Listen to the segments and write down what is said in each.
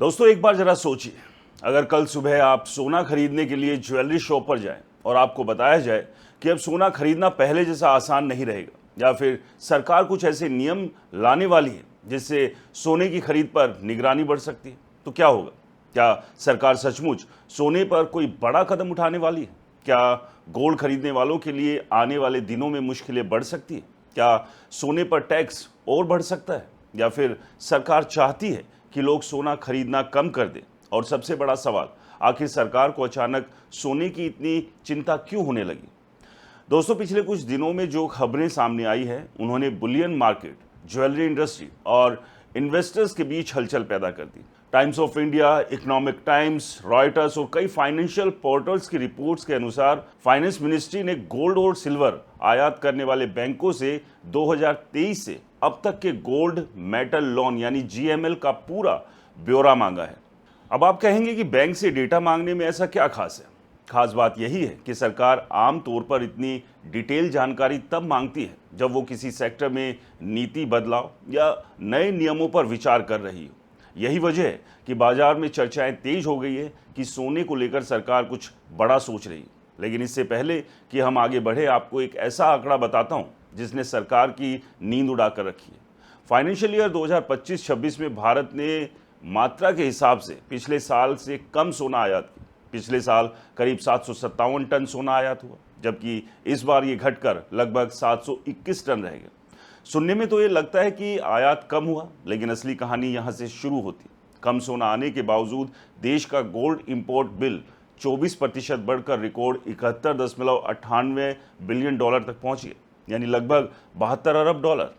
दोस्तों एक बार जरा सोचिए, अगर कल सुबह आप सोना खरीदने के लिए ज्वेलरी शॉप पर जाएं और आपको बताया जाए कि अब सोना खरीदना पहले जैसा आसान नहीं रहेगा, या फिर सरकार कुछ ऐसे नियम लाने वाली है जिससे सोने की खरीद पर निगरानी बढ़ सकती है, तो क्या होगा? क्या सरकार सचमुच सोने पर कोई बड़ा कदम उठाने वाली है? क्या गोल्ड खरीदने वालों के लिए आने वाले दिनों में मुश्किलें बढ़ सकती है? क्या सोने पर टैक्स और बढ़ सकता है, या फिर सरकार चाहती है कि लोग सोना खरीदना कम कर दें? और सबसे बड़ा सवाल, आखिर सरकार को अचानक सोने की इतनी चिंता क्यों होने लगी? दोस्तों पिछले कुछ दिनों में जो खबरें सामने आई है उन्होंने बुलियन मार्केट, ज्वेलरी इंडस्ट्री और इन्वेस्टर्स के बीच हलचल पैदा कर दी। Times of India, Economic Times, Reuters और कई फाइनेंशियल पोर्टल्स की रिपोर्ट्स के अनुसार फाइनेंस मिनिस्ट्री ने गोल्ड और सिल्वर आयात करने वाले बैंकों से 2023 से अब तक के गोल्ड मेटल लोन यानी जीएमएल का पूरा ब्यौरा मांगा है। अब आप कहेंगे कि बैंक से डेटा मांगने में ऐसा क्या खास है? खास बात यही है कि सरकार आमतौर पर इतनी डिटेल जानकारी तब मांगती है जब वो किसी सेक्टर में नीति बदलाव या नए नियमों पर विचार कर रही हो। यही वजह है कि बाजार में चर्चाएं तेज हो गई है कि सोने को लेकर सरकार कुछ बड़ा सोच रही है। लेकिन इससे पहले कि हम आगे बढ़े, आपको एक ऐसा आंकड़ा बताता हूं जिसने सरकार की नींद उड़ा कर रखी है। फाइनेंशियल ईयर 2025-26 में भारत ने मात्रा के हिसाब से पिछले साल से कम सोना आयात किया। पिछले साल करीब 757 टन सोना आयात हुआ, जबकि इस बार ये घटकर लगभग 721 टन रह गया। सुनने में तो ये लगता है कि आयात कम हुआ, लेकिन असली कहानी यहाँ से शुरू होती है। कम सोना आने के बावजूद देश का गोल्ड इंपोर्ट बिल 24% बढ़कर रिकॉर्ड 71.98 बिलियन डॉलर तक पहुंच गया, यानी लगभग 72 अरब डॉलर।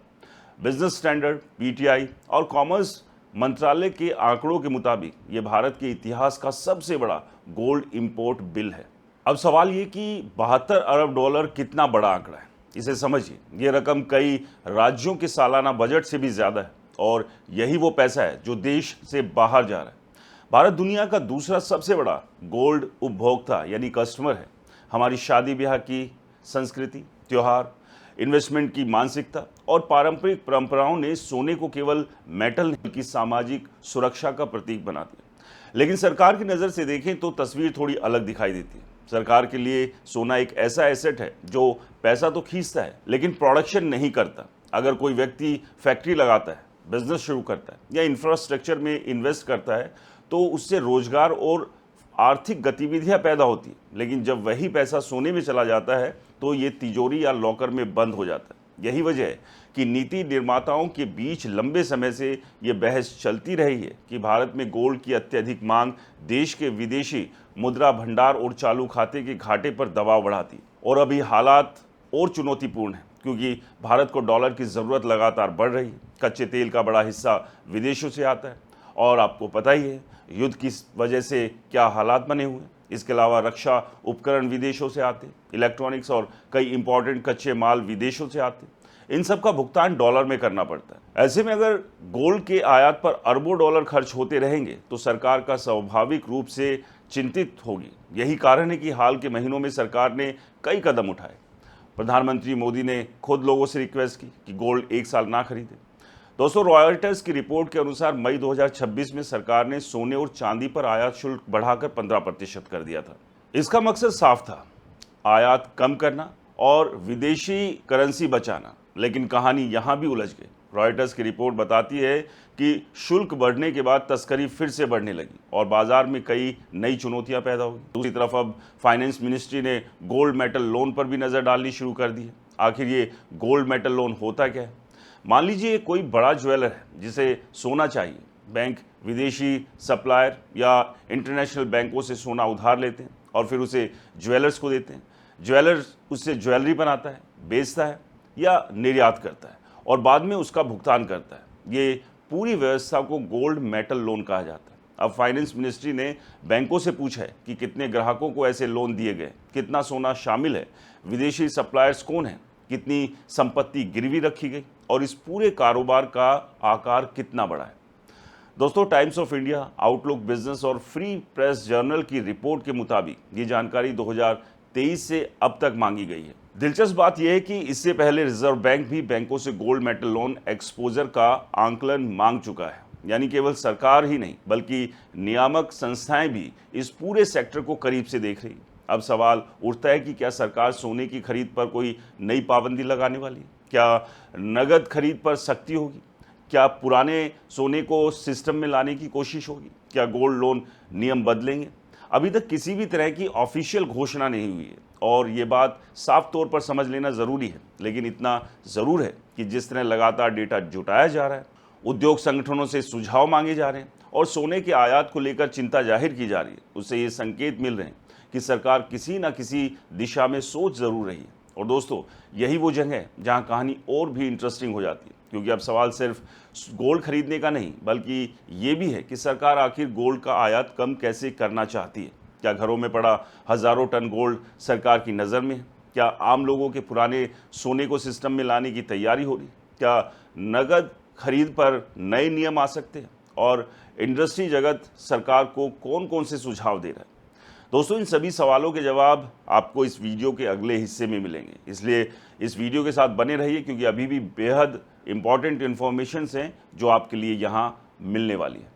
बिजनेस स्टैंडर्ड, पीटीआई और कॉमर्स मंत्रालय के आंकड़ों के मुताबिक ये भारत के इतिहास का सबसे बड़ा गोल्ड इंपोर्ट बिल है। अब सवाल ये कि 72 अरब डॉलर कितना बड़ा आंकड़ा है, इसे समझिए। ये रकम कई राज्यों के सालाना बजट से भी ज़्यादा है, और यही वो पैसा है जो देश से बाहर जा रहा है। भारत दुनिया का दूसरा सबसे बड़ा गोल्ड उपभोक्ता यानी कस्टमर है। हमारी शादी ब्याह की संस्कृति, त्योहार, इन्वेस्टमेंट की मानसिकता और पारंपरिक परंपराओं ने सोने को केवल मेटल की सामाजिक सुरक्षा का प्रतीक बना दिया। लेकिन सरकार की नज़र से देखें तो तस्वीर थोड़ी अलग दिखाई देती है। सरकार के लिए सोना एक ऐसा एसेट है जो पैसा तो खींचता है लेकिन प्रोडक्शन नहीं करता। अगर कोई व्यक्ति फैक्ट्री लगाता है, बिजनेस शुरू करता है या इंफ्रास्ट्रक्चर में इन्वेस्ट करता है तो उससे रोजगार और आर्थिक गतिविधियां पैदा होती है, लेकिन जब वही पैसा सोने में चला जाता है तो ये तिजोरी या लॉकर में बंद हो जाता है। यही वजह है कि नीति निर्माताओं के बीच लंबे समय से ये बहस चलती रही है कि भारत में गोल्ड की अत्यधिक मांग देश के विदेशी मुद्रा भंडार और चालू खाते के घाटे पर दबाव बढ़ाती। और अभी हालात और चुनौतीपूर्ण है क्योंकि भारत को डॉलर की ज़रूरत लगातार बढ़ रही है। कच्चे तेल का बड़ा हिस्सा विदेशों से आता है, और आपको पता ही है युद्ध की वजह से क्या हालात बने हुए हैं। इसके अलावा रक्षा उपकरण विदेशों से आते, इलेक्ट्रॉनिक्स और कई इंपॉर्टेंट कच्चे माल विदेशों से आते। इन सब का भुगतान डॉलर में करना पड़ता है। ऐसे में अगर गोल्ड के आयात पर अरबों डॉलर खर्च होते रहेंगे तो सरकार का स्वाभाविक रूप से चिंतित होगी। यही कारण है कि हाल के महीनों में सरकार ने कई कदम उठाए। प्रधानमंत्री मोदी ने खुद लोगों से रिक्वेस्ट की कि गोल्ड एक साल ना खरीदें। दोस्तों रॉयटर्स की रिपोर्ट के अनुसार मई 2026 में सरकार ने सोने और चांदी पर आयात शुल्क बढ़ाकर 15% कर दिया था। इसका मकसद साफ था, आयात कम करना और विदेशी करेंसी बचाना। लेकिन कहानी यहाँ भी उलझ गई। रॉयटर्स की रिपोर्ट बताती है कि शुल्क बढ़ने के बाद तस्करी फिर से बढ़ने लगी और बाजार में कई नई चुनौतियां पैदा हुई। दूसरी तरफ अब फाइनेंस मिनिस्ट्री ने गोल्ड मेटल लोन पर भी नज़र डालनी शुरू कर दी है। आखिर ये गोल्ड मेटल लोन होता क्या है? मान लीजिए कोई बड़ा ज्वेलर है जिसे सोना चाहिए। बैंक विदेशी सप्लायर या इंटरनेशनल बैंकों से सोना उधार लेते हैं और फिर उसे ज्वेलर्स को देते हैं। ज्वेलर्स उससे ज्वेलरी बनाता है, बेचता है या निर्यात करता है और बाद में उसका भुगतान करता है। ये पूरी व्यवस्था को गोल्ड मेटल लोन कहा जाता है। अब फाइनेंस मिनिस्ट्री ने बैंकों से पूछा है कि कितने ग्राहकों को ऐसे लोन दिए गए, कितना सोना शामिल है, विदेशी सप्लायर्स कौन है, कितनी संपत्ति गिरवी रखी गई और इस पूरे कारोबार का आकार कितना बड़ा है। दोस्तों times of India, outlook business और फ्री प्रेस जर्नल की रिपोर्ट के मुताबिक ये जानकारी 2023 से अब तक मांगी गई है। दिलचस्प बात यह है कि इससे पहले रिजर्व बैंक भी बैंकों से गोल्ड मेटल लोन एक्सपोजर का आंकलन मांग चुका है। यानी केवल सरकार ही नहीं बल्कि नियामक संस्थाएं भी इस पूरे सेक्टर को करीब से देख रही हैं। अब सवाल उठता है कि क्या सरकार सोने की खरीद पर कोई नई पाबंदी लगाने वाली है? क्या नगद खरीद पर सख्ती होगी? क्या पुराने सोने को सिस्टम में लाने की कोशिश होगी? क्या गोल्ड लोन नियम बदलेंगे? अभी तक किसी भी तरह की ऑफिशियल घोषणा नहीं हुई है और ये बात साफ तौर पर समझ लेना ज़रूरी है। लेकिन इतना ज़रूर है कि जिस तरह लगातार डेटा जुटाया जा रहा है, उद्योग संगठनों से सुझाव मांगे जा रहे हैं और सोने के आयात को लेकर चिंता जाहिर की जा रही है, उससे ये संकेत मिल रहे हैं कि सरकार किसी न किसी दिशा में सोच ज़रूर रही है। और दोस्तों, यही वो जगह है जहां कहानी और भी इंटरेस्टिंग हो जाती है, क्योंकि अब सवाल सिर्फ गोल्ड खरीदने का नहीं बल्कि ये भी है कि सरकार आखिर गोल्ड का आयात कम कैसे करना चाहती है। क्या घरों में पड़ा हज़ारों टन गोल्ड सरकार की नज़र में है? क्या आम लोगों के पुराने सोने को सिस्टम में लाने की तैयारी हो रही? क्या नगद खरीद पर नए नियम आ सकते हैं? और इंडस्ट्री जगत सरकार को कौन कौन से सुझाव दे रहा है? दोस्तों, इन सभी सवालों के जवाब आपको इस वीडियो के अगले हिस्से में मिलेंगे, इसलिए इस वीडियो के साथ बने रहिए, क्योंकि अभी भी बेहद इंपॉर्टेंट इन्फॉर्मेशन हैं जो आपके लिए यहाँ मिलने वाली है।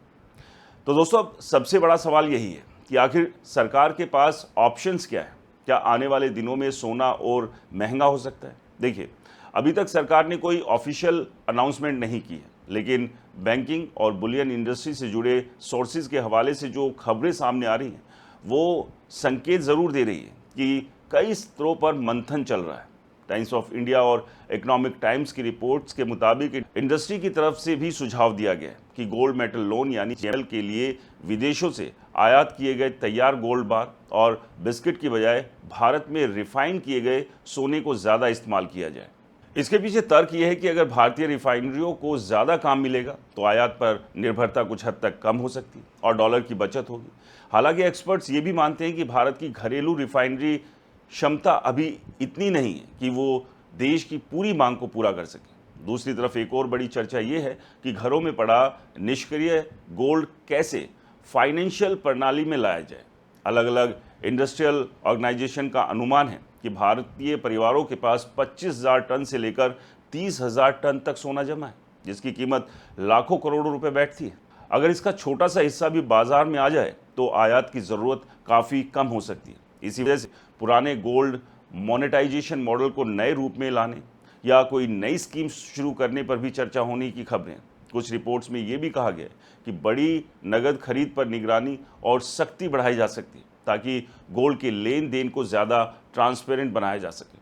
तो दोस्तों, अब सबसे बड़ा सवाल यही है कि आखिर सरकार के पास ऑप्शंस क्या है? क्या आने वाले दिनों में सोना और महंगा हो सकता है? देखिए, अभी तक सरकार ने कोई ऑफिशियल अनाउंसमेंट नहीं की है, लेकिन बैंकिंग और बुलियन इंडस्ट्री से जुड़े सोर्सेज के हवाले से जो खबरें सामने आ रही हैं वो संकेत ज़रूर दे रही है कि कई स्तरों पर मंथन चल रहा है। टाइम्स ऑफ इंडिया और इकोनॉमिक टाइम्स की रिपोर्ट्स के मुताबिक इंडस्ट्री की तरफ से भी सुझाव दिया गया है कि गोल्ड मेटल लोन यानी जेएमएल के लिए विदेशों से आयात किए गए तैयार गोल्ड बार और बिस्किट की बजाय भारत में रिफाइन किए गए सोने को ज़्यादा इस्तेमाल किया जाए। इसके पीछे तर्क यह है कि अगर भारतीय रिफाइनरियों को ज़्यादा काम मिलेगा तो आयात पर निर्भरता कुछ हद तक कम हो सकती है और डॉलर की बचत होगी। हालांकि एक्सपर्ट्स ये भी मानते हैं कि भारत की घरेलू रिफाइनरी क्षमता अभी इतनी नहीं है कि वो देश की पूरी मांग को पूरा कर सके। दूसरी तरफ एक और बड़ी चर्चा ये है कि घरों में पड़ा निष्क्रिय गोल्ड कैसे फाइनेंशियल प्रणाली में लाया जाए। अलग अलग इंडस्ट्रियल ऑर्गेनाइजेशन का अनुमान है कि भारतीय परिवारों के पास 25,000 टन से लेकर 30,000 टन तक सोना जमा है, जिसकी कीमत लाखों करोड़ों रुपए बैठती है। अगर इसका छोटा सा हिस्सा भी बाजार में आ जाए तो आयात की ज़रूरत काफ़ी कम हो सकती है। इसी वजह से पुराने गोल्ड मोनेटाइजेशन मॉडल को नए रूप में लाने या कोई नई स्कीम शुरू करने पर भी चर्चा होने की खबरें। कुछ रिपोर्ट्स में ये भी कहा गया है कि बड़ी नगद खरीद पर निगरानी और सख्ती बढ़ाई जा सकती है ताकि गोल्ड के लेन देन को ज़्यादा ट्रांसपेरेंट बनाया जा सके।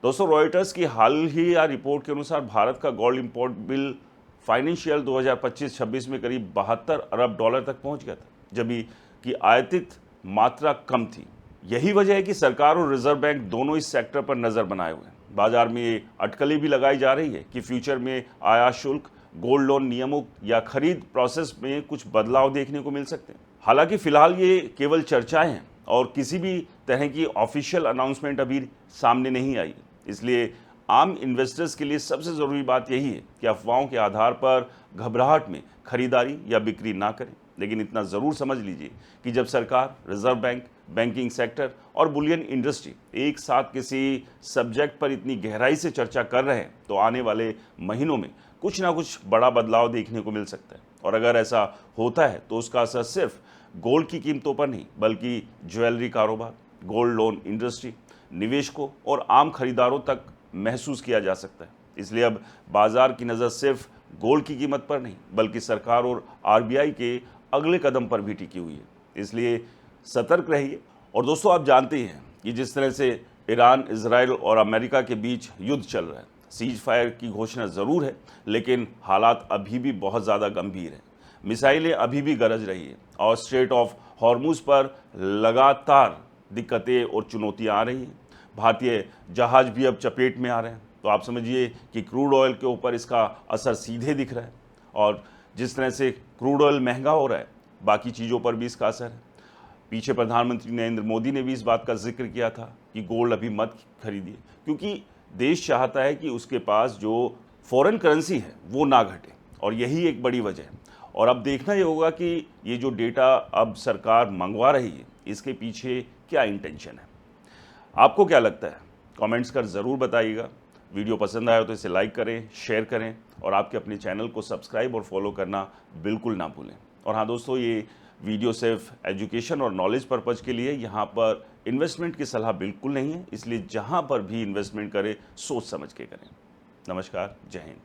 दोस्तों, रॉयटर्स की हाल ही या रिपोर्ट के अनुसार भारत का गोल्ड इंपोर्ट बिल फाइनेंशियल 2025-26 में करीब 72 अरब डॉलर तक पहुंच गया था, जबकि कि आयातित मात्रा कम थी। यही वजह है कि सरकार और रिजर्व बैंक दोनों इस सेक्टर पर नज़र बनाए हुए हैं। बाजार में ये अटकलें भी लगाई जा रही है कि फ्यूचर में आयात शुल्क, गोल्ड लोन नियमों या खरीद प्रोसेस में कुछ बदलाव देखने को मिल सकते हैं। हालांकि फिलहाल ये केवल चर्चाएं हैं और किसी भी तरह की ऑफिशियल अनाउंसमेंट अभी सामने नहीं आई, इसलिए आम इन्वेस्टर्स के लिए सबसे ज़रूरी बात यही है कि अफवाहों के आधार पर घबराहट में खरीदारी या बिक्री ना करें। लेकिन इतना ज़रूर समझ लीजिए कि जब सरकार, रिजर्व बैंक, बैंकिंग सेक्टर और बुलियन इंडस्ट्री एक साथ किसी सब्जेक्ट पर इतनी गहराई से चर्चा कर रहे हैं तो आने वाले महीनों में कुछ ना कुछ बड़ा बदलाव देखने को मिल सकता है। और अगर ऐसा होता है तो उसका असर सिर्फ गोल्ड की कीमतों पर नहीं बल्कि ज्वेलरी कारोबार, गोल्ड लोन इंडस्ट्री, निवेशकों और आम खरीदारों तक महसूस किया जा सकता है। इसलिए अब बाजार की नज़र सिर्फ गोल्ड की कीमत पर नहीं बल्कि सरकार और आरबीआई के अगले कदम पर भी टिकी हुई है, इसलिए सतर्क रहिए। और दोस्तों, आप जानते हैं कि जिस तरह से ईरान, इजराइल और अमेरिका के बीच युद्ध चल रहा है, सीज फायर की घोषणा ज़रूर है लेकिन हालात अभी भी बहुत ज़्यादा गंभीर हैं। मिसाइलें अभी भी गरज रही है और स्ट्रेट ऑफ हॉर्मुज पर लगातार दिक्कतें और चुनौतियाँ आ रही हैं। भारतीय जहाज़ भी अब चपेट में आ रहे हैं, तो आप समझिए कि क्रूड ऑयल के ऊपर इसका असर सीधे दिख रहा है। और जिस तरह से क्रूड ऑयल महंगा हो रहा है, बाकी चीज़ों पर भी इसका असर है। पीछे प्रधानमंत्री नरेंद्र मोदी ने भी इस बात का जिक्र किया था कि गोल्ड अभी मत खरीदिए, क्योंकि देश चाहता है कि उसके पास जो फॉरेन करेंसी है वो ना घटे, और यही एक बड़ी वजह है। और अब देखना ये होगा कि ये जो डेटा अब सरकार मंगवा रही है, इसके पीछे क्या इंटेंशन है। आपको क्या लगता है? कमेंट्स कर ज़रूर बताइएगा। वीडियो पसंद आया तो इसे लाइक करें, शेयर करें और आपके अपने चैनल को सब्सक्राइब और फॉलो करना बिल्कुल ना भूलें। और हाँ दोस्तों, ये वीडियो सिर्फ एजुकेशन और नॉलेज पर्पज़ के लिए, यहाँ पर इन्वेस्टमेंट की सलाह बिल्कुल नहीं है, इसलिए जहाँ पर भी इन्वेस्टमेंट करें सोच समझ के करें। नमस्कार, जय हिंद।